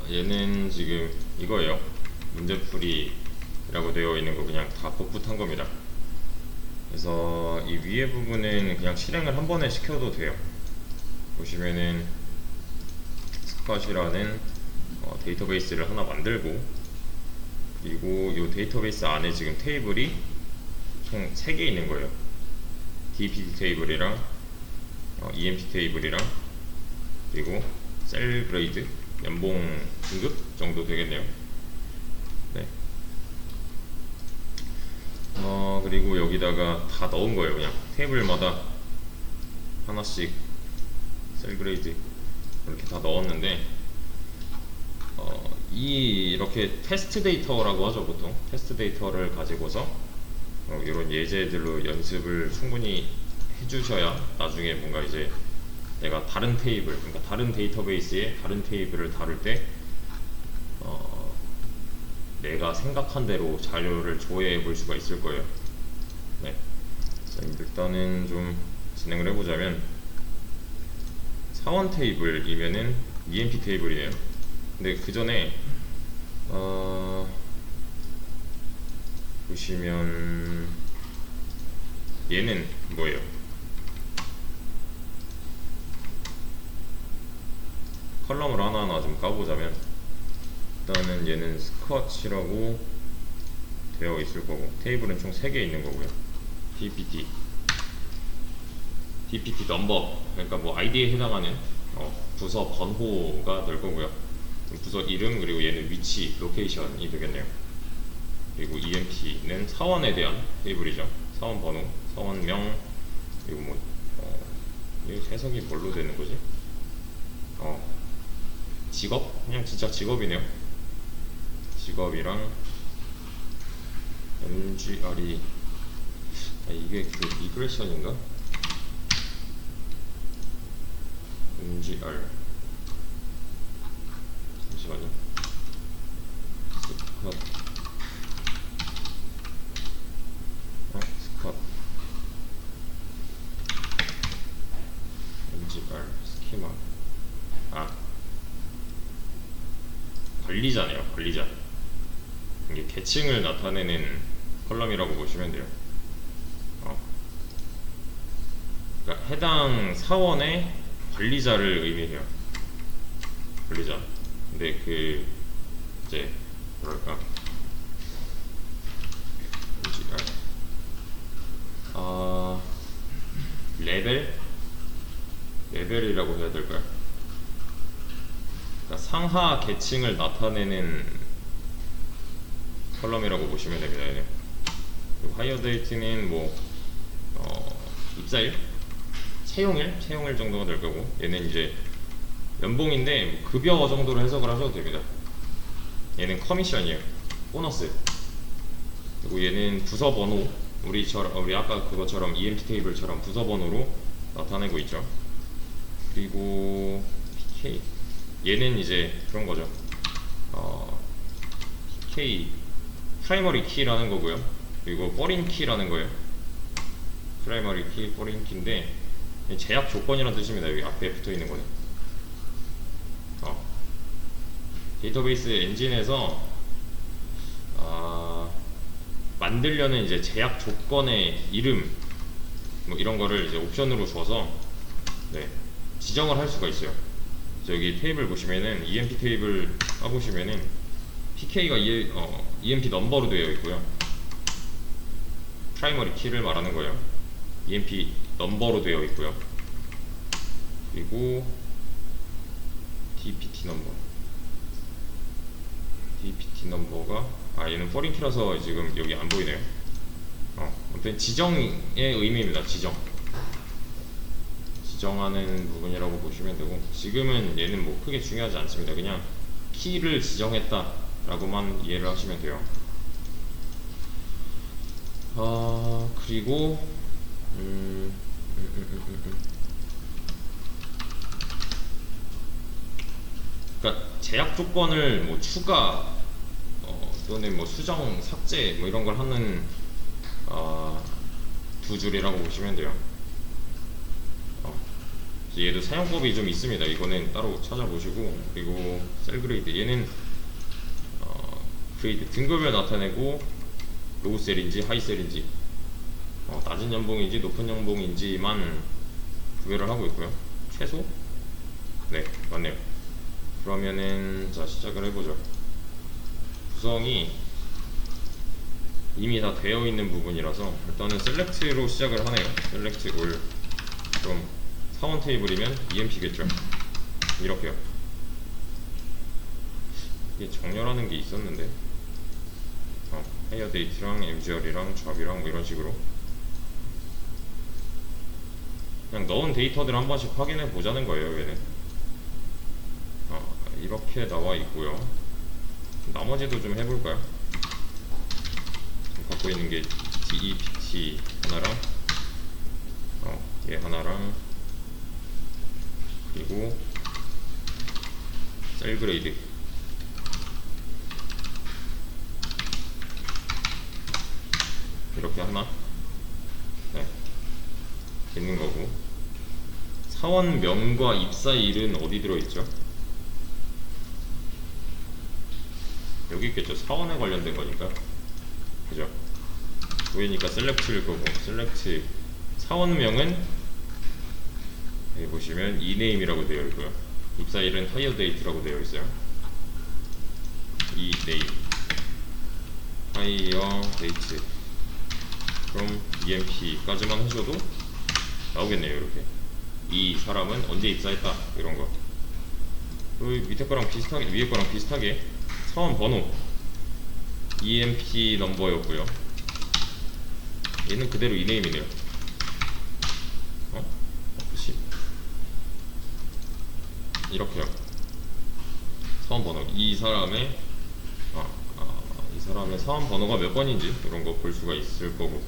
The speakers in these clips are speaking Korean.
얘는 지금 이거예요. 문제풀이라고 되어 있는 거 그냥 다 복붙한 겁니다. 그래서 이 위에 부분은 그냥 실행을 한 번에 시켜도 돼요. 보시면은 스팟이라는 데이터베이스를 하나 만들고, 그리고 이 데이터베이스 안에 지금 테이블이 총 3개 있는 거예요. DPT 테이블이랑 EMP 테이블이랑 그리고 셀 그레이드 연봉 등급 정도 되겠네요. 네. 그리고 여기다가 다 넣은 거예요. 그냥 테이블마다 하나씩 셀 그레이드 이렇게 다 넣었는데, 이렇게 테스트 데이터라고 하죠. 보통 테스트 데이터를 가지고서 이런 예제들로 연습을 충분히 해주셔야 나중에 뭔가 이제 내가 다른 테이블, 그러니까 다른 데이터베이스에 다른 테이블을 다룰 때 내가 생각한 대로 자료를 조회해 볼 수가 있을 거예요. 네. 자, 일단은 좀 진행을 해보자면, 사원 테이블이면은 EMP 테이블이에요. 근데 그 전에 보시면 얘는 뭐예요? 컬럼을 하나하나 좀 까보자면, 일단은 얘는 스쿼치라고 되어 있을 거고, 테이블은 총 3개 있는 거고요. DPT 넘버, 그러니까 뭐 아이디에 해당하는 부서 번호가 될 거고요. 부서 이름, 그리고 얘는 위치, 로케이션이 되겠네요. 그리고 EMP는 사원에 대한 테이블이죠. 사원 번호, 사원명, 그리고 뭐 이 해석이 뭘로 되는 거지? 직업? 그냥 진짜 직업이네요. 직업이랑 MGR이 이게 그 미그레이션인가? MGR 잠시만요. 스컷 MGR 스키마. 관리자네요. 관리자. 이게 계층을 나타내는 컬럼이라고 보시면 돼요. 그러니까 해당 사원의 관리자를 의미해요. 관리자. 근데 그 이제 뭐랄까, 레벨이라고 해야 될까요? 그러니까 상하 계층을 나타내는 컬럼이라고 보시면 됩니다. 하이어 데이트는 뭐 입사일, 채용일 정도가 될 거고, 얘는 이제 연봉인데 뭐 급여 정도로 해석을 하셔도 됩니다. 얘는 커미션이에요. 보너스. 그리고 얘는 부서 번호, 우리 아까 그것처럼 EMP 테이블처럼 부서 번호로 나타내고 있죠. 그리고 PK, 얘는 이제 그런 거죠. PK 프라이머리 키라는 거고요. 그리고 포린 키라는 거예요. 프라이머리 키, 포린 키인데 제약 조건이라는 뜻입니다. 여기 앞에 붙어 있는 거는. 데이터베이스 엔진에서 만들려는 이제 제약 조건의 이름 뭐 이런 거를 이제 옵션으로 줘서 지정을 할 수가 있어요. 여기 테이블 보시면은 EMP 테이블 까보시면은 PK가 EMP 넘버로 되어 있고요. 프라이머리 키를 말하는 거예요. EMP 넘버로 되어 있고요. 그리고 DPT 넘버가 얘는 포린 키라서 지금 여기 안 보이네요. 아무튼 지정의 의미입니다. 지정하는 부분이라고 보시면 되고, 지금은 얘는 뭐 크게 중요하지 않습니다. 그냥 키를 지정했다 라고만 이해를 하시면 돼요. 그리고 그러니까 제약 조건을 뭐 추가 또는 뭐 수정, 삭제 뭐 이런 걸 하는 두 줄이라고 보시면 돼요. 얘도 사용법이 좀 있습니다. 이거는 따로 찾아보시고. 그리고 셀 그레이드, 얘는 그레이드 등급을 나타내고 로우 셀인지 하이 셀인지 낮은 연봉인지 높은 연봉인지만 구별을 하고 있고요. 최소? 네, 맞네요. 그러면은 자, 시작을 해보죠. 구성이 이미 다 되어 있는 부분이라서 일단은 셀렉트로 시작을 하네요. 셀렉트 올. 그럼 사원 테이블이면 EMP겠죠. 이렇게요. 이게 정렬하는 게 있었는데 하이어 데이트랑 MGR이랑 잡이랑 뭐 이런 식으로 그냥 넣은 데이터들 한 번씩 확인해 보자는 거예요. 얘는 이렇게 나와 있고요. 나머지도 좀 해볼까요? 갖고 있는 게 DEPT 하나랑 얘 하나랑 그리고 셀 그레이드 이렇게 하나 네, 있는 거고, 사원명과 입사일은 어디 들어있죠? 여기 있겠죠. 사원에 관련된 거니까. 그죠? 보이니까 셀렉트일 거고, 셀렉트 사원명은 여기 보시면 이네임이라고 되어 있고요. 입사일은 하이어 데이트라고 되어 있어요. 이네임 하이어 데이트. 그럼 EMP까지만 하셔도 나오겠네요. 이렇게 이 사람은 언제 입사했다 이런 거. 그 밑에 거랑 비슷하게, 위에 거랑 비슷하게 사원 번호 EMP 넘버였고요. 얘는 그대로 이네임이네요. 그치? 이렇게요. 사원 번호, 이 사람의 이 사람의 사원 번호가 몇 번인지 이런 거 볼 수가 있을 거고.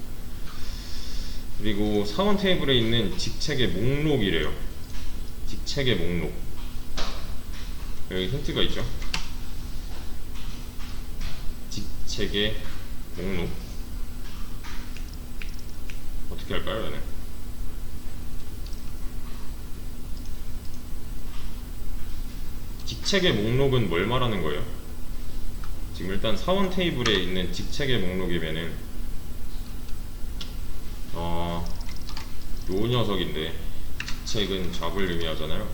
그리고 사원 테이블에 있는 직책의 목록이래요. 직책의 목록. 여기 힌트가 있죠. 직책의 목록 어떻게 할까요? 얘는 직책의 목록은 뭘 말하는 거예요? 지금 일단 사원 테이블에 있는 직책의 목록이면은 요 녀석인데, 직책은 잡을 의미하잖아요.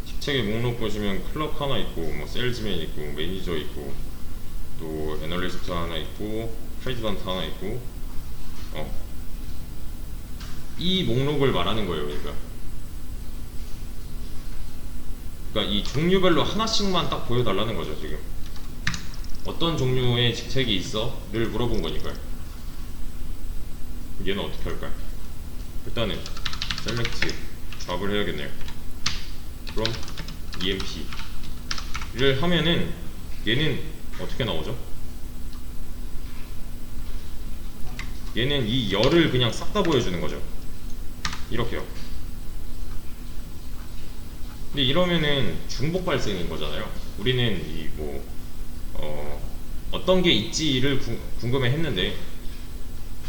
직책의 목록 보시면 클럭 하나 있고, 뭐 세일즈맨 있고, 매니저 있고, 또 애널리스트 하나 있고, 프레지던트 하나 있고, 이 목록을 말하는 거예요. 그러니까 이 종류별로 하나씩만 딱 보여달라는 거죠. 지금 어떤 종류의 직책이 있어?를 물어본 거니까요. 얘는 어떻게 할까요? 일단은 셀렉트 잡을 해야겠네요. 그럼 EMP를 하면은 얘는 어떻게 나오죠? 얘는 이 열을 그냥 싹 다 보여주는 거죠. 이렇게요. 근데 이러면은 중복 발생인 거잖아요. 우리는 이 어떤 게 있지를 궁금해 했는데,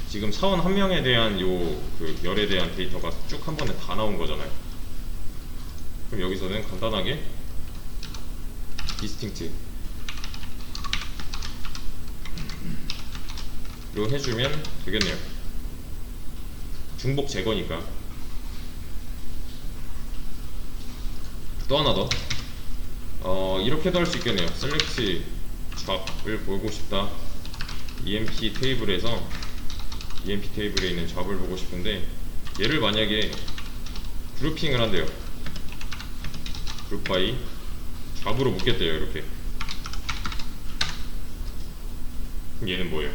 지금 사원 한 명에 대한 그 열에 대한 데이터가 쭉 한 번에 다 나온 거잖아요. 그럼 여기서는 간단하게 distinct 로 해주면 되겠네요. 중복 제거니까. 또 하나 더 이렇게도 할 수 있겠네요. 셀렉트 잡을 보고 싶다. EMP 테이블에서 EMP 테이블에 있는 잡을 보고 싶은데, 얘를 만약에 그룹핑을 한대요. 그룹 바이 잡으로 묶겠대요. 이렇게. 그럼 얘는 뭐예요?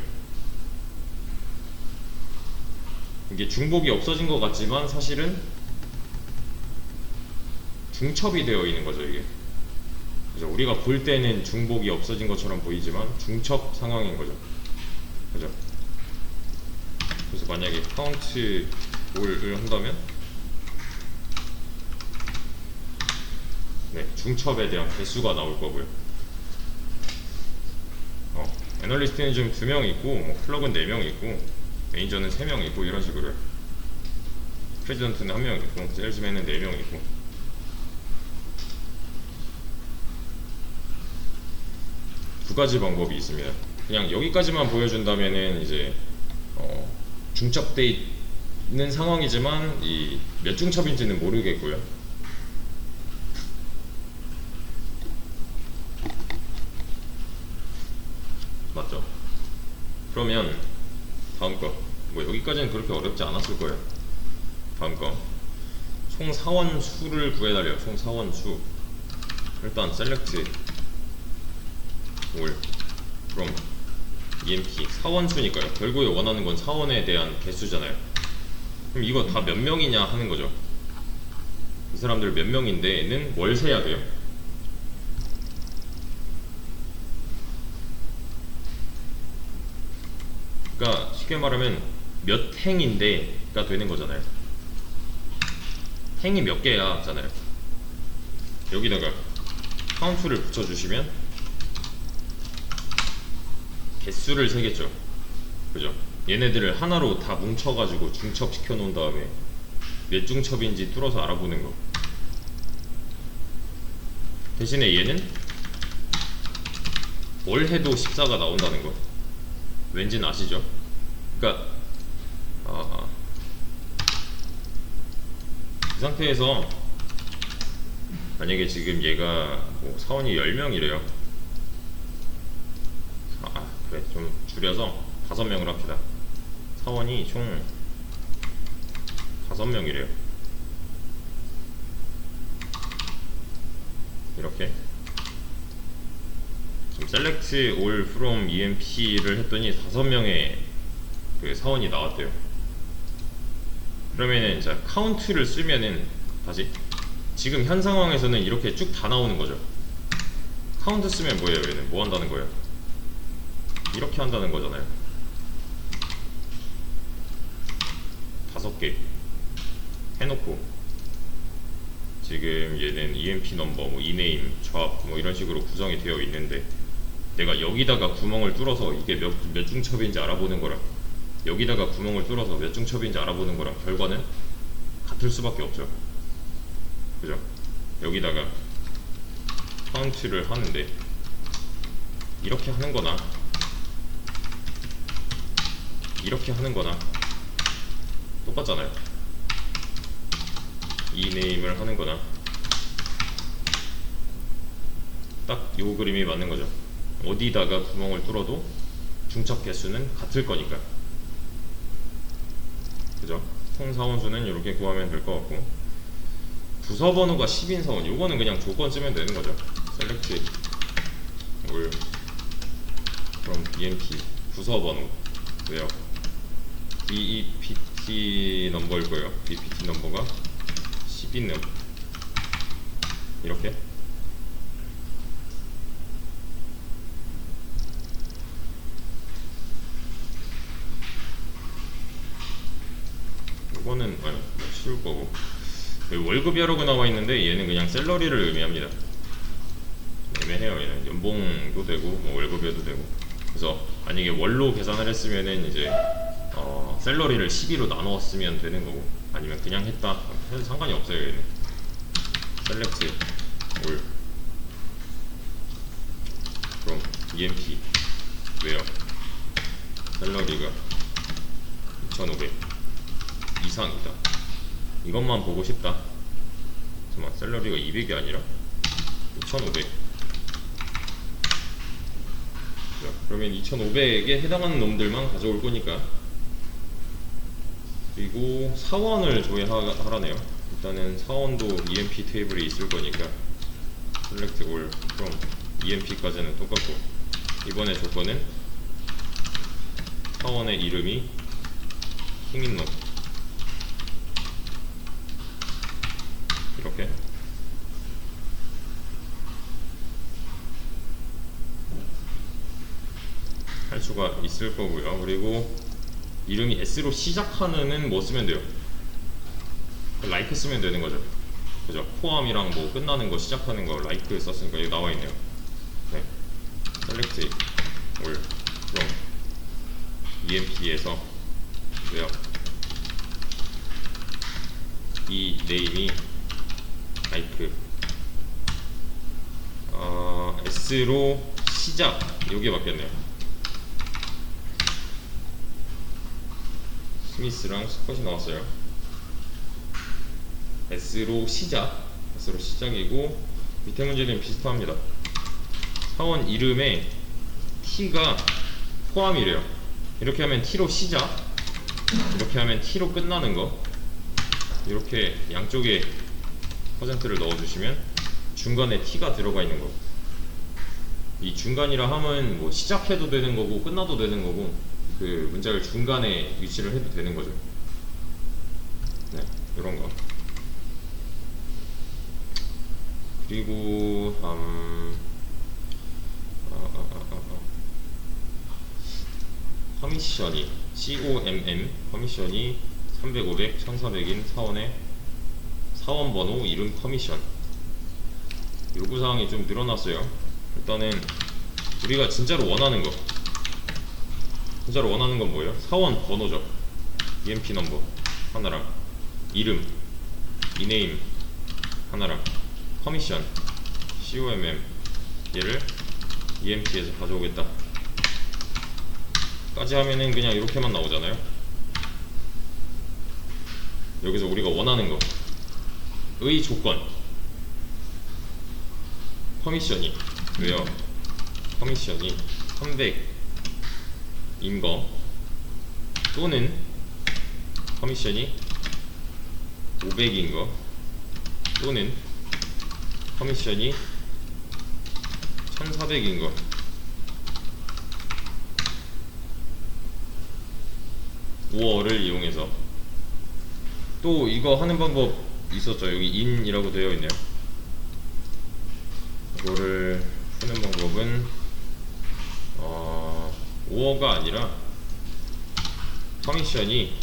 이게 중복이 없어진 것 같지만 사실은 중첩이 되어 있는 거죠. 이게 그죠? 우리가 볼 때는 중복이 없어진 것처럼 보이지만 중첩 상황인 거죠. 그죠? 그래서 만약에 카운트 올을 한다면 네, 중첩에 대한 개수가 나올 거고요. 애널리스트는 지금 2명 있고, 플럭은 4명 있고, 매니저는 3명 있고, 이런 식으로요. 프레지던트는 1명 있고 세일즈맨은 4명 있고. 두 가지 방법이 있습니다. 그냥 여기까지만 보여준다면은 이제 중첩돼 있는 상황이지만 이 몇 중첩인지는 모르겠고요. 맞죠? 그러면 다음 거. 뭐 여기까지는 그렇게 어렵지 않았을 거예요. 다음 거. 총 사원 수를 구해달래요. 총 사원 수. 일단 셀렉트 올 from EMP 사원 수니까요. 결국에 원하는 건 사원에 대한 개수잖아요. 그럼 이거 다 몇 명이냐 하는 거죠. 이 사람들 몇 명인데는 뭘 세야 돼요? 그러니까 쉽게 말하면 몇 행인데가 되는 거잖아요. 행이 몇 개야 잖아요. 여기다가 카운트를 붙여주시면 개수를 세겠죠. 그죠? 얘네들을 하나로 다 뭉쳐가지고 중첩시켜 놓은 다음에 몇 중첩인지 뚫어서 알아보는 거. 대신에 얘는 뭘 해도 14가 나온다는 거. 왠지는 아시죠? 그러니까 이 상태에서 만약에 지금 얘가 뭐 사원이 10명이래요. 그래, 좀 줄여서 5명을 합시다. 사원이 총 5명이래요. 이렇게 지금 select all from EMP를 했더니 5명의 그 사원이 나왔대요. 그러면은 자 카운트를 쓰면은 다시 지금 현 상황에서는 이렇게 쭉 다 나오는 거죠. 카운트 쓰면 뭐예요? 얘는 뭐 한다는 거예요? 이렇게 한다는 거잖아요. 5개 해놓고 지금 얘는 EMP 넘버, 뭐 이네임, 좌, 뭐 이런 식으로 구성이 되어 있는데 내가 여기다가 구멍을 뚫어서 이게 몇 중첩인지 알아보는 거랑 여기다가 구멍을 뚫어서 몇 중첩인지 알아보는 거랑 결과는 같을 수밖에 없죠. 그죠? 여기다가 카운트를 하는데 이렇게 하는 거나 이렇게 하는 거나 똑같잖아요. 이 네임을 하는 거나 딱 요 그림이 맞는 거죠. 어디다가 구멍을 뚫어도 중첩 개수는 같을 거니까. 그죠? 총 사원수는 이렇게 구하면 될 것 같고, 부서 번호가 10인 사원, 요거는 그냥 조건 쓰면 되는 거죠. select all from EMP 부서 번호 왜요? BEPT 넘버일 거예요. BEPT 넘버가 10있는 이렇게 이거는 쉬울 거고, 월급여라고 나와 있는데 얘는 그냥 셀러리를 의미합니다. 애매해요. 얘는 연봉도 되고 뭐 월급여도 되고. 그래서 만약에 월로 계산을 했으면은 이제 셀러리를 12로 나누었으면 되는 거고, 아니면 그냥 했다 해도 상관이 없어요. 얘는 select all from EMP 왜요? 셀러리가 2,500 이상이다. 이것만 보고 싶다. 잠깐만, 셀러리가 200이 아니라 2,500. 그러면 2,500에 해당하는 놈들만 가져올 거니까. 그리고 사원을 조회하라네요. 일단은 사원도 EMP 테이블에 있을 거니까 select all from EMP까지는 똑같고, 이번에 조건은 사원의 이름이 힘인 놈 이렇게 할 수가 있을 거고요. 그리고 이름이 S로 시작하는 뭐 쓰면 돼요? like 쓰면 되는 거죠. 그죠? 포함이랑 뭐 끝나는 거 시작하는 거 like 썼으니까 여기 나와 있네요. 네. select all from EMP에서 왜요? 이 네임이 타이프 S로 시작 요게 바뀌었네요. 스미스랑 스컷이 나왔어요. S로 시작이고 밑에 문제는 비슷합니다. 사원 이름에 T가 포함이래요. 이렇게 하면 T로 시작, 이렇게 하면 T로 끝나는 거, 이렇게 양쪽에 퍼센트를 넣어주시면 중간에 T가 들어가 있는 거. 이 중간이라 하면 뭐 시작해도 되는 거고 끝나도 되는 거고 그 문자를 중간에 위치를 해도 되는 거죠. 네, 이런 거. 그리고 커미션이 COMM 커미션이 300, 500, 1400인 사원의 사원번호 이름 커미션 요구사항이 좀 늘어났어요. 일단은 우리가 진짜로 원하는 건 뭐예요? 사원 번호죠. EMP 넘버 하나랑 이름 이네임 하나랑 커미션 COMM 얘를 EMP에서 가져오겠다 까지 하면은 그냥 이렇게만 나오잖아요. 여기서 우리가 원하는 거의 조건 커미션이 왜요? 커미션이 300인 거 또는 커미션이 500인 거 또는 커미션이 1400인 거 우어를 이용해서 또 이거 하는 방법 있었죠. 여기 in이라고 되어 있네요. 이거를 푸는 방법은 우어가 아니라 커미션이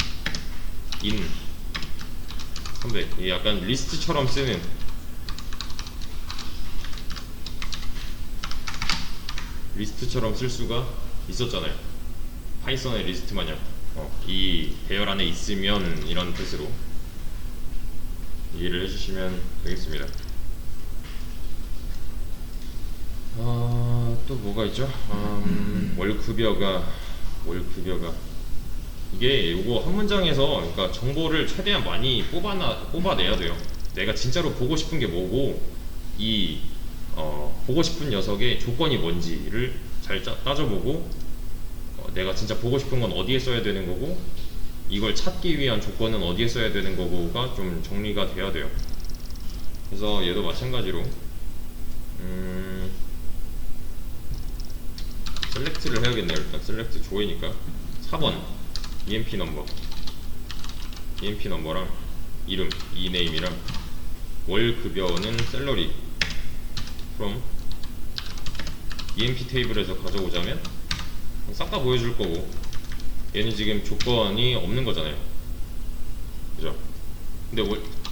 in 300 약간 리스트처럼 쓰는 리스트처럼 쓸 수가 있었잖아요. 파이썬의 리스트 마냥 이 배열 안에 있으면 이런 뜻으로 이해를 해주시면 되겠습니다. 또 뭐가 있죠? 월급여가 이게 요거 한 문장에서 그러니까 정보를 최대한 많이 뽑아내야 돼요. 내가 진짜로 보고 싶은 게 뭐고 이 보고 싶은 녀석의 조건이 뭔지를 잘 따져보고 내가 진짜 보고 싶은 건 어디에 써야 되는 거고 이걸 찾기 위한 조건은 어디에 써야 되는 거고가 좀 정리가 돼야 돼요. 그래서 얘도 마찬가지로 셀렉트를 해야겠네요. 일단 셀렉트 조회니까 4번 EMP 넘버랑 이름 이네임이랑 월 급여는 셀러리 from EMP 테이블에서 가져오자면 싹 다 보여줄 거고 얘는 지금 조건이 없는 거잖아요. 그죠? 근데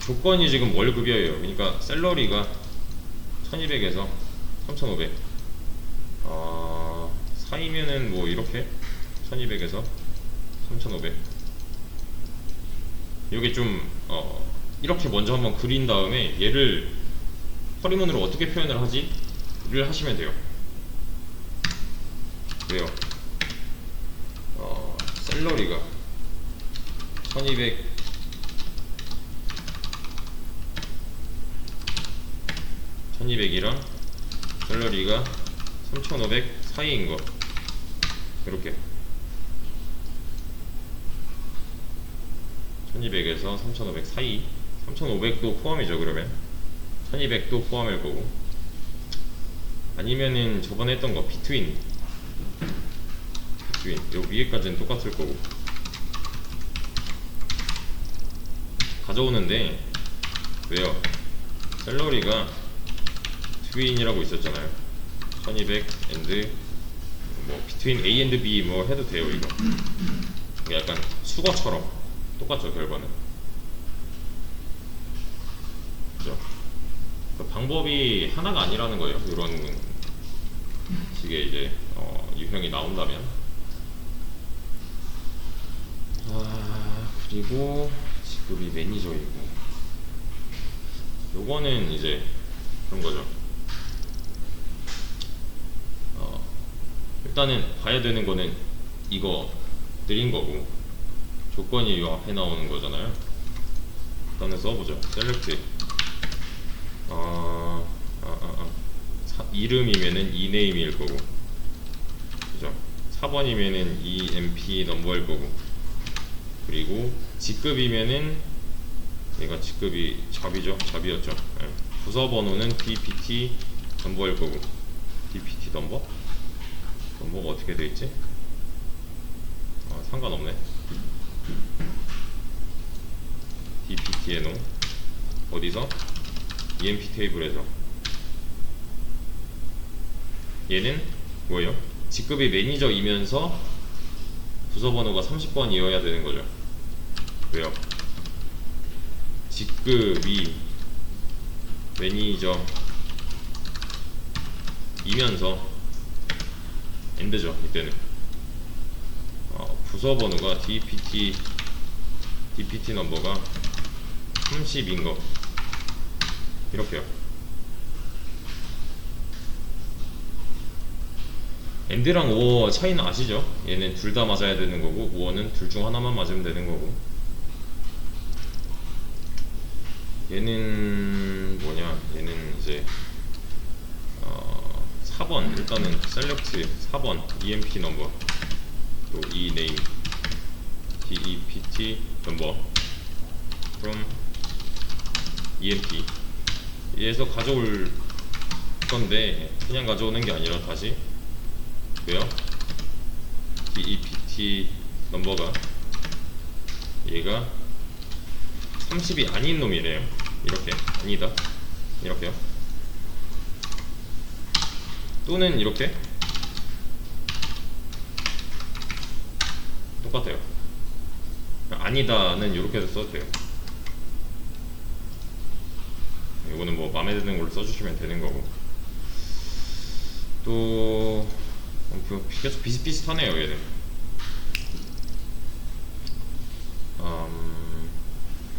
조건이 지금 월 급여예요. 그러니까 셀러리가 1200에서 3500 사이면은 뭐 이렇게 1200에서 3500 여기 좀 이렇게 먼저 한번 그린 다음에 얘를 허리문으로 어떻게 표현을 하지? 를 하시면 돼요. 왜요? 셀러리가 1200이랑 셀러리가 3500 사이인 거 이렇게 1200에서 3500 사이 3500도 포함이죠. 그러면 1200도 포함일 거고 아니면은 저번에 했던 거 between 요 위에까지는 똑같을 거고 가져오는데 왜요? 셀러리가 between이라고 있었잖아요. 1200 and 뭐 between A and B 뭐 해도 돼요. 이거 약간 수거처럼 똑같죠. 결과는 그죠? 그 방법이 하나가 아니라는 거예요. 이런 식의 이제 유형이 나온다면 그리고 직급이 매니저이고 요거는 이제 그런 거죠. 일단은 봐야 되는 거는 이거 드린 거고, 조건이 요 앞에 나오는 거잖아요. 일단은 써보죠. 셀렉트 이름이면은 이네임일 거고, 그죠? 4번이면은 EMP 넘버일 거고, 그리고 직급이면은 얘가 직급이 잡이죠. 잡이었죠. 네. 부서 번호는 DPT 넘버일 거고, DPT 넘버가 어떻게 돼 있지? 상관없네. DPT에 놓 어디서? EMP 테이블에서. 얘는 뭐예요? 직급이 매니저이면서 부서 번호가 30번이어야 되는 거죠. 왜요? 직급이 매니저이면서 엔드죠. 이때는 부서 번호가 DPT 넘버가 30인 거, 이렇게요. 엔드랑 오어 차이는 아시죠? 얘는 둘 다 맞아야 되는 거고, 오어는 둘 중 하나만 맞으면 되는 거고. 얘는 뭐냐? 얘는 이제 4번, 일단은 셀렉트 4번 EMP 넘버, 또 이 네임 DEPT 넘버 from EMP, 얘에서 가져올 건데 그냥 가져오는 게 아니라 다시 왜요? DEPT 넘버가 얘가 30이 아닌 놈이래요. 이렇게 아니다, 이렇게요. 또는 이렇게 똑같아요. 아니다는 이렇게 해서 써도 돼요. 이거는 뭐 마음에 드는 걸로 써주시면 되는 거고. 또 계속 비슷비슷하네요. 얘는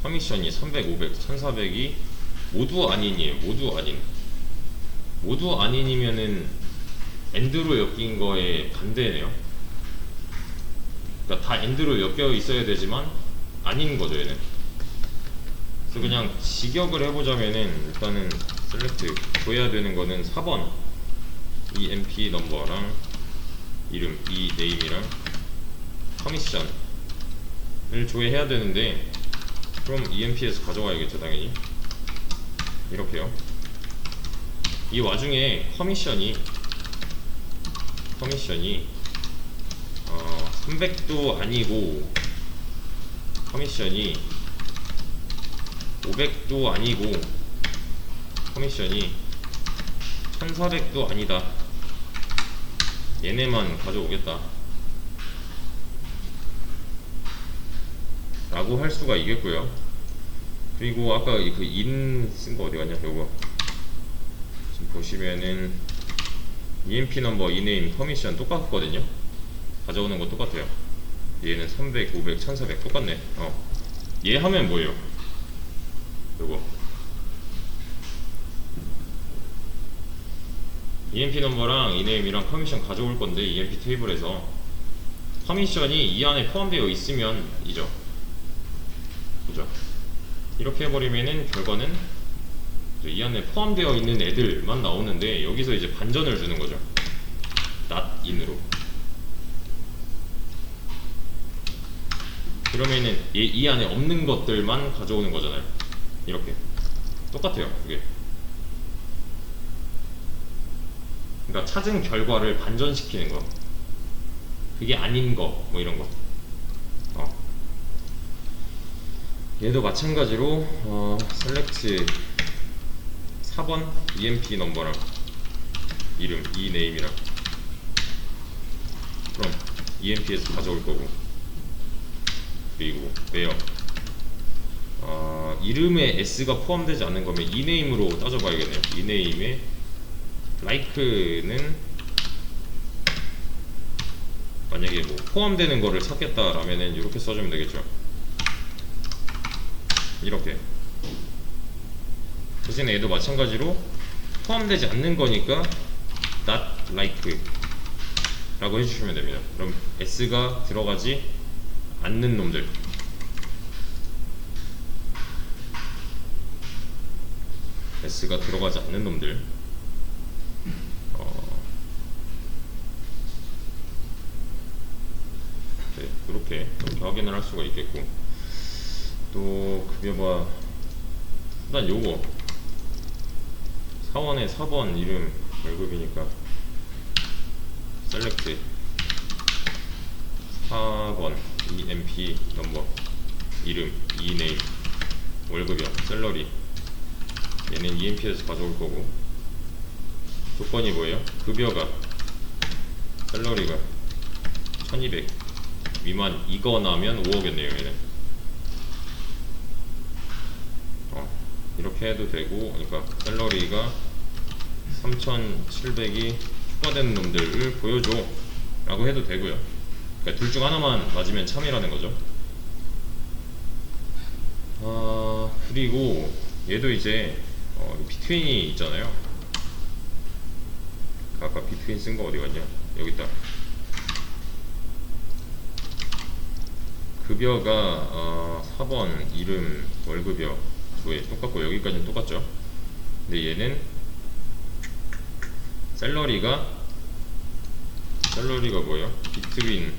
퍼미션이 300, 500, 1400이 모두 아닌이에요. 모두 아닌이면은 엔드로 엮인 거에 반대네요. 그러니까 다 엔드로 엮여 있어야 되지만 아닌 거죠, 얘는. 그래서 그냥 직역을 해보자면은 일단은 셀렉트 줘야 되는 거는 4번 EMP 넘버랑 이름 이 네임이랑 퍼미션을 조회해야 되는데, 그럼 EMP에서 가져와야겠죠, 당연히. 이렇게요. 이 와중에 퍼미션이 300도 아니고, 퍼미션이 500도 아니고, 퍼미션이 1400도 아니다. 얘네만 가져오겠다 라고 할 수가 있겠고요. 그리고 아까 그 인 쓴 거 어디 갔냐? 요거 지금 보시면은 EMP 넘버, 이네임, 퍼미션 똑같거든요. 가져오는 거 똑같아요. 얘는 300, 500, 1400 똑같네. 얘 하면 뭐예요? 요거 EMP 넘버랑 이네임이랑 퍼미션 가져올 건데, EMP 테이블에서 퍼미션이 이 안에 포함되어 있으면 이죠. 그죠? 이렇게 해버리면은 결과는 이 안에 포함되어 있는 애들만 나오는데, 여기서 이제 반전을 주는 거죠. not in으로. 그러면은 이 안에 없는 것들만 가져오는 거잖아요. 이렇게 똑같아요, 그게. 그러니까 찾은 결과를 반전시키는 거, 그게 아닌 거, 뭐 이런 거. 얘도 마찬가지로 셀렉트 4번 EMP 넘버랑 이름 이 네임이랑 그럼 EMP에서 가져올 거고, 그리고 왜요? 이름에 S가 포함되지 않는 거면 이 네임으로 따져봐야겠네요. 이 네임에 like는 만약에 뭐 포함되는 거를 찾겠다라면은 이렇게 써주면 되겠죠. 이렇게 대신에 얘도 마찬가지로 포함되지 않는 거니까 not like 라고 해주시면 됩니다. 그럼 s가 들어가지 않는 놈들, s가 들어가지 않는 놈들, 네, 이렇게 확인을 할 수가 있겠고, 또 급여봐 일단 요거 사원의 4번 이름 월급이니까 셀렉트 4번 EMP 넘버 이름 이네임 월급이요 셀러리, 얘는 EMP에서 가져올 거고, 조건이 뭐예요? 급여가 셀러리가 1200 미만 이거나면 5억이었네요. 얘는 이렇게 해도 되고, 그러니까 셀러리가 3700이 추가되는 놈들을 보여줘 라고 해도 되고요. 그러니까 둘 중 하나만 맞으면 참이라는 거죠. 그리고 얘도 이제 비트윈이 있잖아요. 아까 비트윈 쓴 거 어디 갔냐? 여기 있다. 급여가 4번 이름 월급이요 왜 똑같고, 여기까지는 똑같죠. 근데 얘는 셀러리가 뭐예요? 비트윈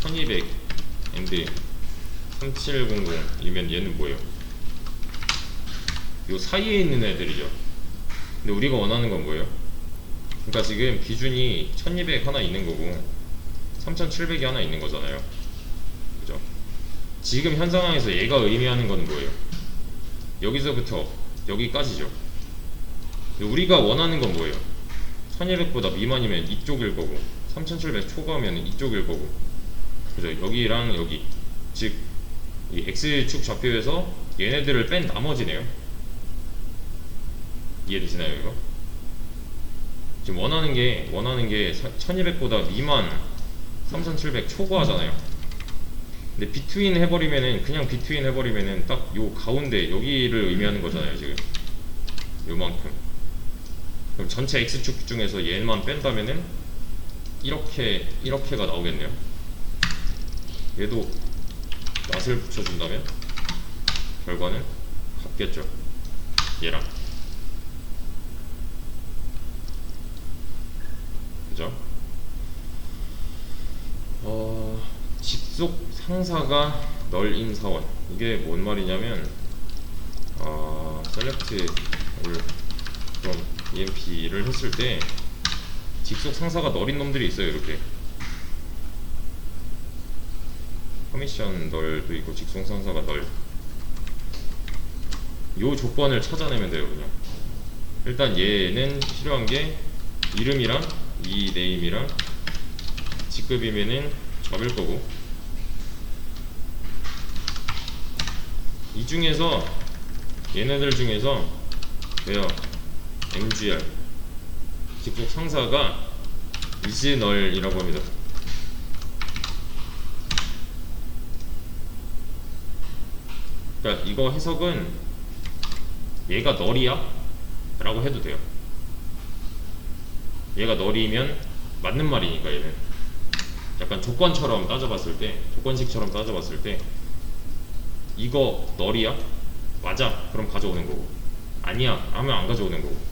1200 and 3700 이면 얘는 뭐예요? 요 사이에 있는 애들이죠. 근데 우리가 원하는 건 뭐예요? 그러니까 지금 기준이 1200 하나 있는 거고 3700이 하나 있는 거잖아요. 그죠? 지금 현 상황에서 얘가 의미하는 건 뭐예요? 여기서부터 여기까지죠. 우리가 원하는 건 뭐예요? 1200보다 미만이면 이쪽일 거고 3700 초과하면 이쪽일 거고, 그죠? 여기랑 여기, 즉 이 X축 좌표에서 얘네들을 뺀 나머지네요. 이해되시나요 이거? 지금 원하는 게 1200보다 미만 3700 초과하잖아요. 근데 비트윈 해버리면은, 그냥 비트윈 해버리면은 딱 요 가운데 여기를 의미하는 거잖아요 지금. 요만큼. 그럼 전체 X축 중에서 얘만 뺀다면은 이렇게가 나오겠네요. 얘도 낫을 붙여준다면 결과는 같겠죠. 얘랑. 그죠? 직속 상사가 널인 사원, 이게 뭔 말이냐면 셀렉트를 그럼 EMP를 했을 때 직속 상사가 널인 놈들이 있어요. 이렇게 커미션 널도 있고 직속 상사가 널, 요 조건을 찾아내면 돼요. 그냥 일단 얘는 필요한 게 이름이랑 이 네임이랑 직급이면은 잡을 거고, 이 중에서 얘네들 중에서 왜요? MGR 직속 상사가 이즈널이라고 합니다. 그러니까 이거 해석은 얘가 널이야? 라고 해도 돼요. 얘가 널이면 맞는 말이니까. 얘는 약간 조건처럼 따져봤을 때, 조건식처럼 따져봤을 때 이거 널이야? 맞아? 그럼 가져오는 거고, 아니야 하면 안 가져오는 거고.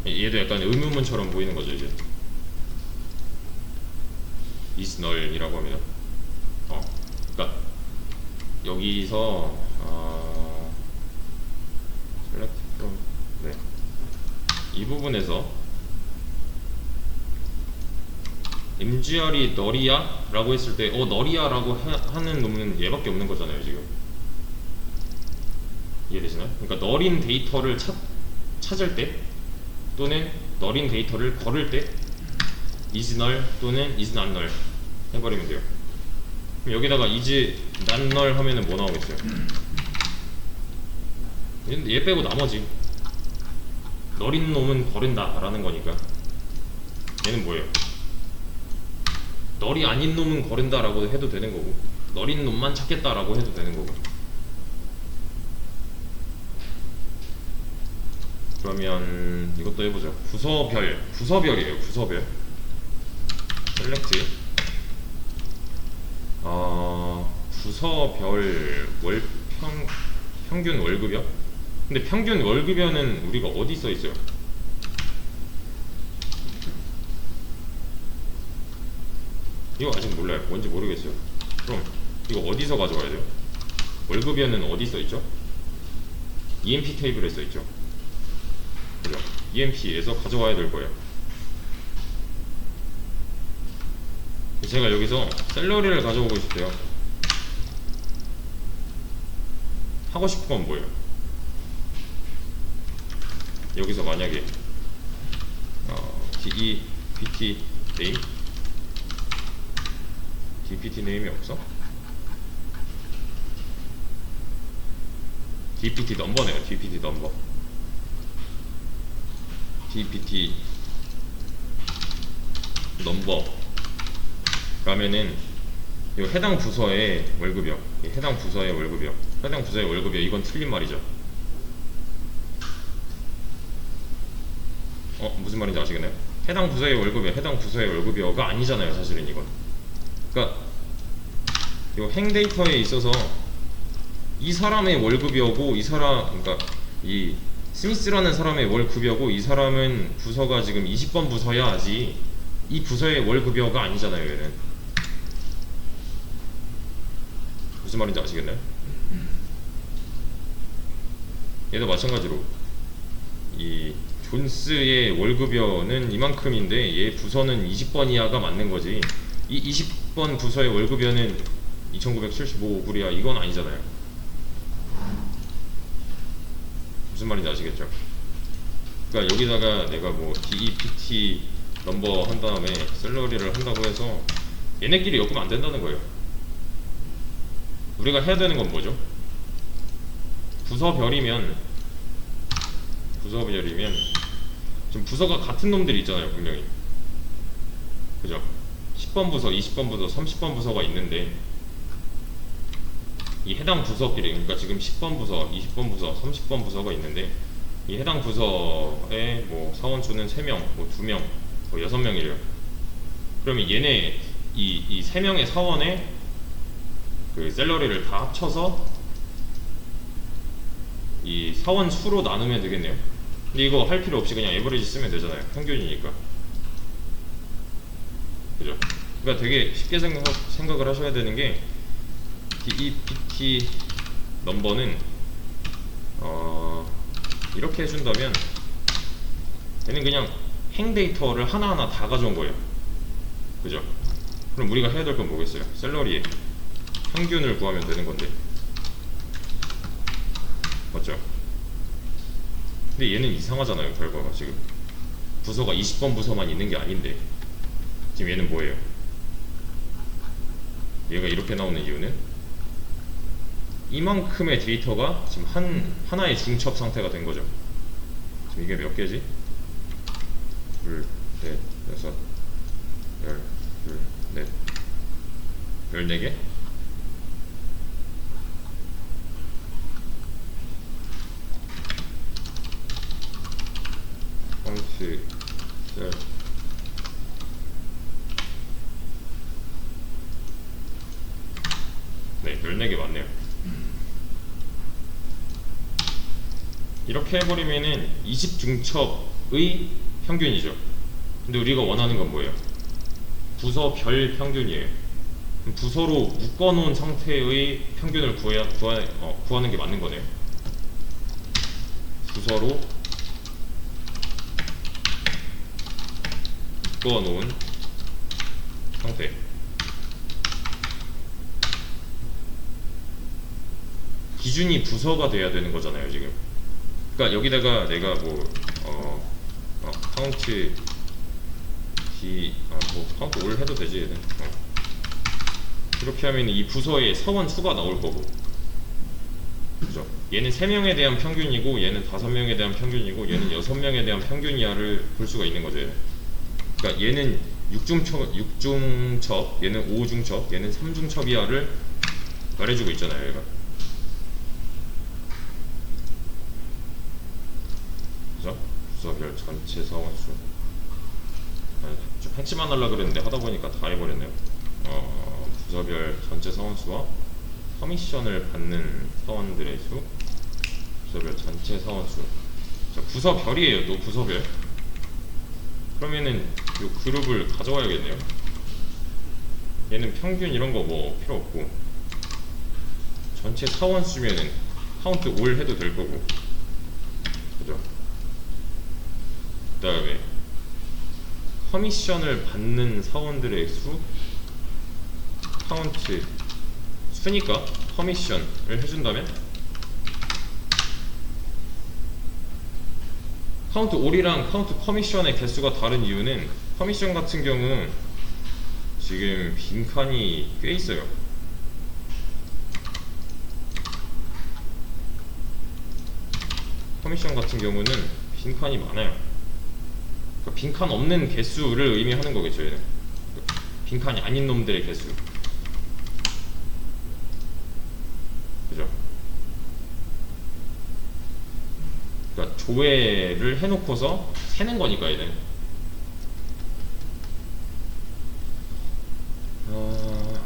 얘도 약간 의문문처럼 보이는 거죠. 이제 is null이라고 합니다. 그러니까 여기서 select from, 네, 이 부분에서 MGR이 null이야? 라고 했을 때 null이야 라고 하는 놈은 얘밖에 없는 거잖아요 지금. 이해되시나요? 그러니까 null인 데이터를 찾을 때, 또는 null인 데이터를 걸을 때 is null 또는 is not null 해버리면 돼요. 그럼 여기다가 is not null 하면은 뭐 나오겠어요? 얘 빼고 나머지 null인 놈은 버린다 라는 거니까 얘는 뭐예요? null이 아닌 놈은 거른다 라고 해도 되는 거고, 너린 놈만 찾겠다라고 해도 되는 거고. 그러면 이것도 해보죠. 부서별이에요. 부서별. 셀렉트. 부서별 평균 월급여. 근데 평균 월급여는 우리가 어디 써 있어요? 이거 아직 몰라요. 뭔지 모르겠어요. 그럼 이거 어디서 가져와야 돼요? 월급여는 어디 써 있죠? EMP 테이블에 써 있죠. 그죠? EMP에서 가져와야 될 거예요. 제가 여기서 샐러리를 가져오고 싶대요. 하고 싶은 건 뭐예요? 여기서 만약에 DEPT 네임? DPT 네임이 없어? DPT 넘버네요. DPT 넘버. DPT 넘버. 그러면은 이 해당 부서의 월급이요. 해당 부서의 월급이요. 해당 부서의 월급이요. 이건 틀린 말이죠. 무슨 말인지 아시겠나요? 해당 부서의 월급이요. 해당 부서의 월급이요가 아니잖아요. 사실은 이건. 그러니까 이 행 데이터에 있어서 이 사람의 월급이고 이 사람, 그러니까 이 스미스라는 사람의 월급이고 이 사람은 부서가 지금 20번 부서야 하지 이 부서의 월급이가 아니잖아요. 얘는 무슨 말인지 아시겠나요? 얘도 마찬가지로 이 존스의 월급여는 이만큼인데 얘 부서는 20번 이하가 맞는 거지 이 20번 부서의 월급여는 2975불이야 이건 아니잖아요. 무슨 말인지 아시겠죠? 그러니까 여기다가 내가 뭐 DEPT 넘버 한 다음에 셀러리를 한다고 해서 얘네끼리 엮으면 안 된다는 거예요. 우리가 해야 되는 건 뭐죠? 부서별이면 지금 부서가 같은 놈들이 있잖아요. 분명히 그죠? 10번 부서, 20번 부서, 30번 부서가 있는데 이 해당 부서끼리, 그러니까 지금 10번 부서, 20번 부서, 30번 부서가 있는데 이 해당 부서에 뭐 사원수는 3명, 뭐 2명, 뭐 6명이래요. 그러면 얘네 이 3명의 사원의 그 샐러리를 다 합쳐서 이 사원 수로 나누면 되겠네요. 근데 이거 할 필요 없이 그냥 에버리지 쓰면 되잖아요. 평균이니까. 그죠? 그러니까 되게 쉽게 생각을 하셔야 되는 게 DEPT 넘버는 이렇게 해준다면 얘는 그냥 행 데이터를 하나하나 다 가져온 거예요. 그죠? 그럼 우리가 해야 될 건 뭐겠어요? 샐러리의 평균을 구하면 되는 건데 맞죠? 근데 얘는 이상하잖아요. 결과가 지금 부서가 20번 부서만 있는 게 아닌데 지금 얘는 뭐예요? 얘가 이렇게 나오는 이유는 이만큼의 데이터가 지금 하나의 중첩 상태가 된 거죠. 지금 이게 몇 개지? 둘, 넷, 여섯, 열, 둘, 넷, 14개? 황씨, 셀. 네, 14개 맞네요. 이렇게 해버리면은 20중첩의 평균이죠. 근데 우리가 원하는 건 뭐예요? 부서별 평균이에요. 부서로 묶어놓은 상태의 평균을 구하는 게 맞는 거네요. 부서로 묶어놓은 상태. 기준이 부서가 돼야 되는 거잖아요, 지금. 그러니까 여기다가 내가 뭐 카운트 뭐 카운트 올 해도 되지 얘는. 이렇게 하면 이 부서의 사원 수가 나올 거고, 그죠? 얘는 3명에 대한 평균이고, 얘는 5명에 대한 평균이고, 얘는 6명에 대한 평균이야를 볼 수가 있는 거죠. 얘는. 그러니까 얘는 6중첩, 얘는 5중첩, 얘는 3중첩 이하를 말해주고 있잖아요 얘가. 그죠? 부서별 전체 사원수. 좀 핵심만 하려고 그랬는데 하다 보니까 다 해버렸네요. 부서별 전체 사원수와 커미션을 받는 사원들의 수, 부서별 전체 사원수. 자, 부서별이에요. 또 부서별. 그러면은 요 그룹을 가져와야겠네요. 얘는 평균 이런 거 뭐 필요 없고, 전체 사원수면은 카운트 올 해도 될 거고, 그죠? 그 다음에 커미션을 받는 사원들의 수, 카운트 수니까 커미션을 해준다면 카운트 올이랑 카운트 커미션의 개수가 다른 이유는 커미션 같은 경우 지금 빈칸이 꽤 있어요. 커미션 같은 경우는 빈칸이 많아요. 그러니까 빈칸 없는 개수를 의미하는 거겠죠 얘는. 빈칸이 아닌 놈들의 개수. 그죠? 그러니까 조회를 해놓고서 세는 거니까 얘는.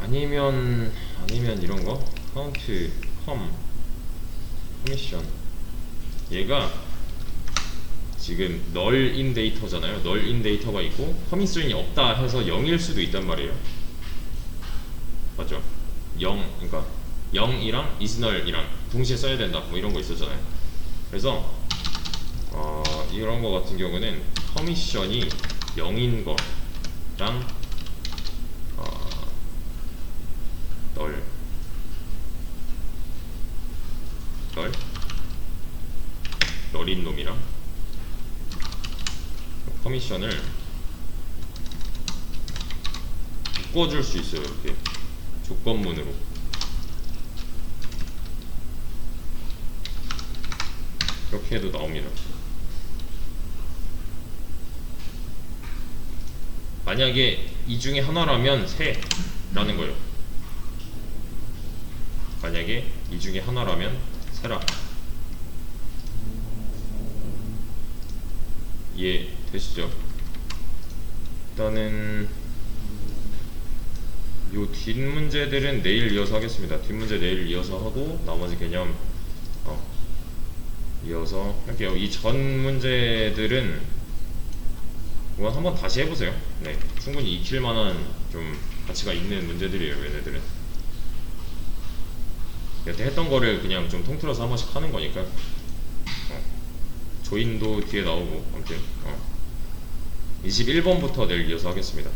아니면 이런 거 카운트 커미션. 얘가 지금 널인 데이터잖아요. 널인 데이터가 있고 커미션이 없다 해서 0일 수도 있단 말이에요. 맞죠? 0, 그러니까 0이랑 이스널이랑 동시에 써야 된다 뭐 이런 거 있었잖아요. 그래서 이런 거 같은 경우는 커미션이 0인 거랑 널인 놈이랑 커미션을 묶어줄 수 있어요. 이렇게 조건문으로. 이렇게 해도 나옵니다. 만약에 이 중에 하나라면 세라는 거예요. 만약에 이 중에 하나라면 세라. 이해 되시죠? 일단은 요 뒷문제들은 내일 이어서 하겠습니다. 뒷문제 내일 이어서 하고 나머지 개념 이어서 할게요. 이 전 문제들은 이건 한번 다시 해보세요. 네, 충분히 익힐 만한 좀 가치가 있는 문제들이에요. 얘네들은 여태 했던 거를 그냥 좀 통틀어서 한 번씩 하는 거니까. 조인도 뒤에 나오고. 아무튼 21번부터 내일 이어서 하겠습니다.